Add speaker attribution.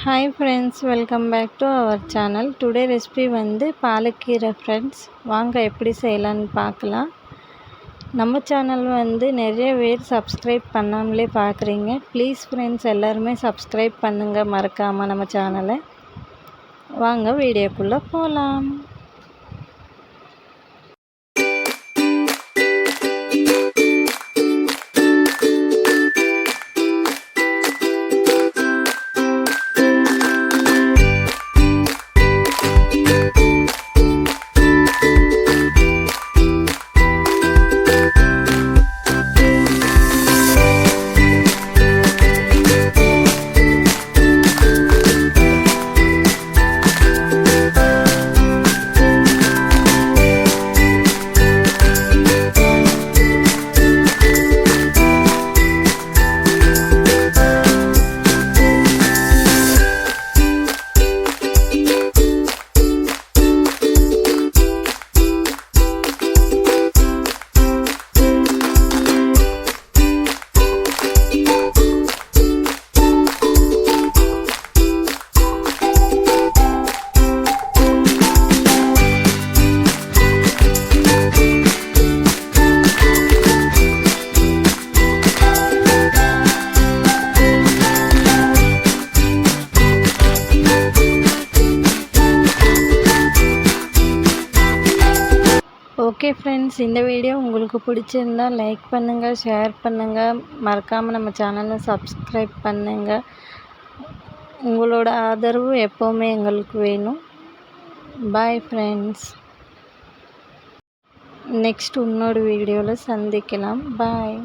Speaker 1: Hi friends, welcome back to our channel. Today recipe பாலக்கீரை friends. வாங்க எப்படி செய்யலான்னு பார்க்கலாம். நம்ம சேனல் நிறைய பேர் சப்ஸ்கிரைப் பண்ணாமலே பார்க்குறீங்க. ப்ளீஸ் ஃப்ரெண்ட்ஸ், எல்லாருமே சப்ஸ்கிரைப் பண்ணுங்கள் மறக்காமல் நம்ம சேனலை. வாங்க வீடியோக்குள்ளே போகலாம். ஓகே ஃப்ரெண்ட்ஸ், இந்த வீடியோ உங்களுக்கு பிடிச்சிருந்தால் லைக் பண்ணுங்கள், ஷேர் பண்ணுங்கள், மறக்காமல் நம்ம சேனலை சப்ஸ்கிரைப் பண்ணுங்கள். உங்களோட ஆதரவு எப்போவுமே எங்களுக்கு வேணும். Bye friends. நெக்ஸ்ட் இன்னொரு வீடியோவில் சந்திக்கலாம். பாய்.